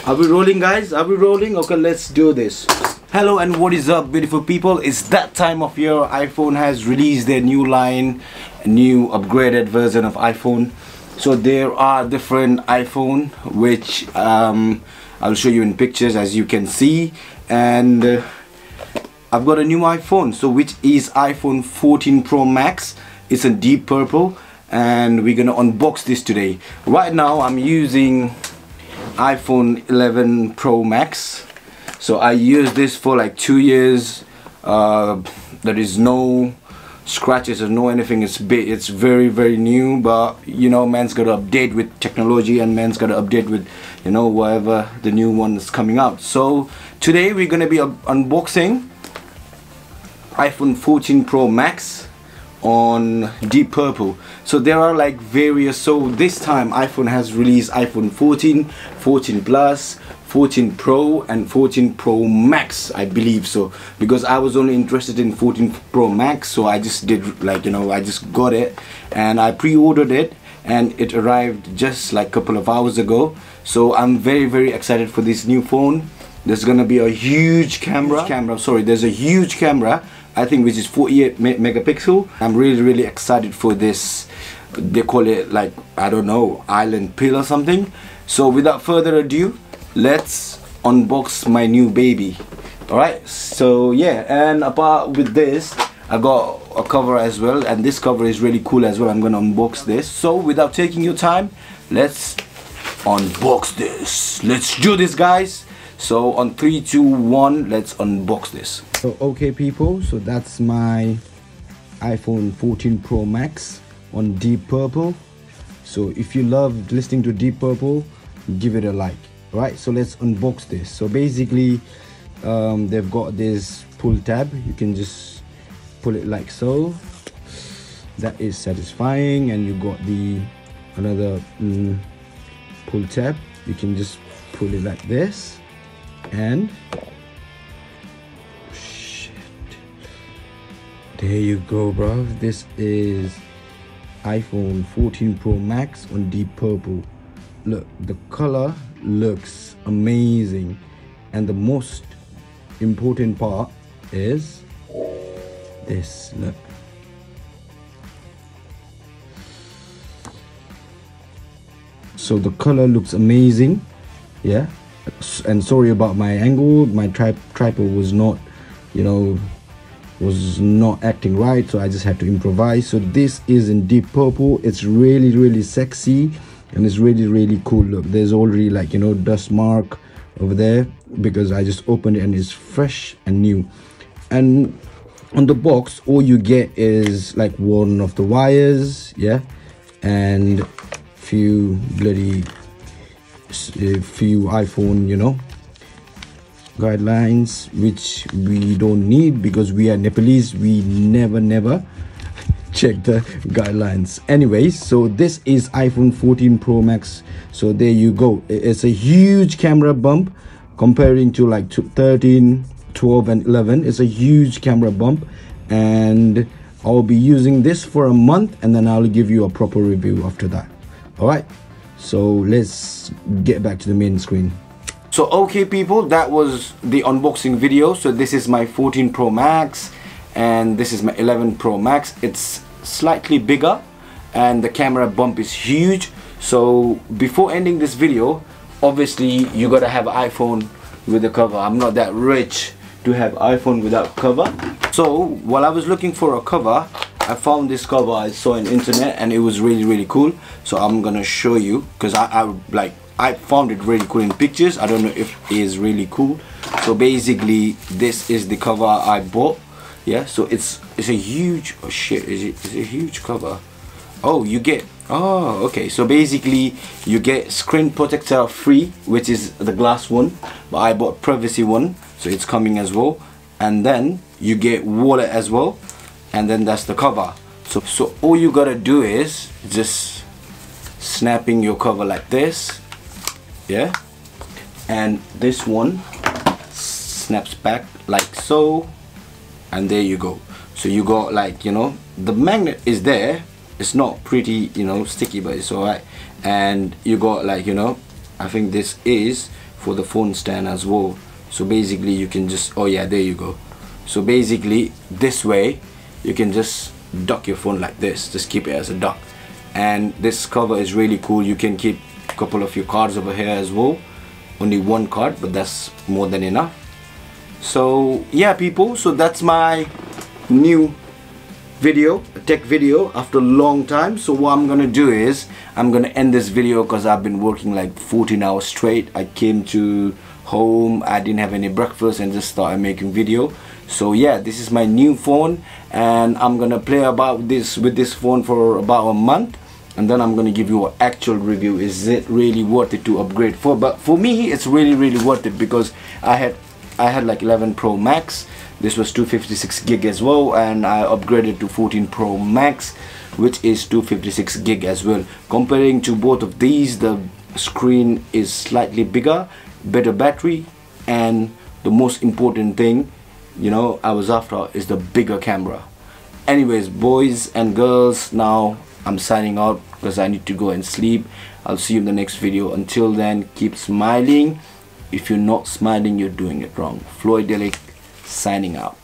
Are we rolling, guys? Are we rolling? Okay, let's do this. Hello and what is up, beautiful people? It's that time of year. iPhone has released their new line, a new upgraded version of iPhone. So there are different iPhone which I'll show you in pictures, as you can see. And I've got a new iPhone, so which is iPhone 14 Pro Max. It's in deep purple and we're gonna unbox this today. Right now I'm using iPhone 11 Pro Max, so I use this for like 2 years. There is no scratches or no anything. It's very new, but you know, man's got to update with technology and man's got to update with, you know, whatever the new one is coming out. So today we're gonna be unboxing iPhone 14 Pro Max on deep purple. So there are like various, so this time iPhone has released iPhone 14, 14 Plus, 14 Pro and 14 Pro Max, I believe so, because I was only interested in 14 Pro Max, so I just did, like, you know, I just got it and I pre-ordered it and it arrived just like a couple of hours ago. So I'm very excited for this new phone. There's gonna be a huge camera, there's a huge camera, I think, which is 48 megapixel. I'm really excited for this. They call it, like, I don't know, island pill or something. So without further ado, let's unbox my new baby. Alright, so yeah, and apart with this, I got a cover as well, and this cover is really cool as well. I'm gonna unbox this. So without taking your time, let's unbox this. Let's do this, guys. So on 3, 2, 1, let's unbox this. So okay people, so that's my iPhone 14 Pro Max on deep purple. So if you love listening to deep purple, give it a like. Right, so let's unbox this. So basically they've got this pull tab. You can just pull it like so. That is satisfying. And you got the another pull tab. You can just pull it like this. And shit, there you go, bro. This is iPhone 14 Pro Max on deep purple. Look, the color looks amazing, and the most important part is this. Look, so the color looks amazing. Yeah, and sorry about my angle. My tripod was not, you know, was not acting right, so I just had to improvise. So this is in deep purple. It's really sexy and it's really cool. Look, there's already, like, you know, dust mark over there because I just opened it and it's fresh and new. And on the box, all you get is like one of the wires, yeah, and few iPhone, you know, guidelines, which we don't need because we are Nepalese. We never check the guidelines. Anyways, so this is iPhone 14 Pro Max. So there you go. It's a huge camera bump comparing to like 13, 12 and 11. It's a huge camera bump, and I'll be using this for a month and then I'll give you a proper review after that. All right, so let's get back to the main screen. So okay people, that was the unboxing video. So this is my 14 Pro Max and this is my 11 Pro Max. It's slightly bigger and the camera bump is huge. So before ending this video, obviously you gotta have an iPhone with a cover. I'm not that rich to have iPhone without cover. So while I was looking for a cover, I found this cover I saw on internet and it was really cool. So I'm gonna show you, because I found it really cool in pictures. I don't know if it is really cool. So basically this is the cover I bought. Yeah, so it's a huge, oh shit, it's a huge cover. Oh, you get, oh okay, so basically you get screen protector free, which is the glass one, but I bought privacy one, so it's coming as well. And then you get wallet as well, and then that's the cover. So all you gotta do is just snapping your cover like this, yeah, and this one snaps back like so, and there you go. So you got, like, you know, the magnet is there. It's not pretty, you know, sticky, but it's alright. And you got, like, you know, I think this is for the phone stand as well. So basically you can just, oh yeah, there you go. So basically this way you can just dock your phone like this, just keep it as a dock. And this cover is really cool. You can keep a couple of your cards over here as well. Only one card, but that's more than enough. So yeah people, so that's my new video, a tech video after a long time. So what I'm gonna do is I'm gonna end this video because I've been working like 14 hours straight. I came to home, I didn't have any breakfast and just started making video. So yeah, this is my new phone and I'm gonna play about with this phone for about a month, and then I'm gonna give you an actual review. Is it really worth it to upgrade for? But for me it's really worth it because I had like 11 Pro Max. This was 256 gig as well, and I upgraded to 14 Pro Max, which is 256 gig as well. Comparing to both of these, the screen is slightly bigger, better battery, and the most important thing, you know, I was after is the bigger camera. Anyways, boys and girls, now I'm signing out because I need to go and sleep. I'll see you in the next video. Until then, keep smiling. If you're not smiling, you're doing it wrong. Floydelic signing out.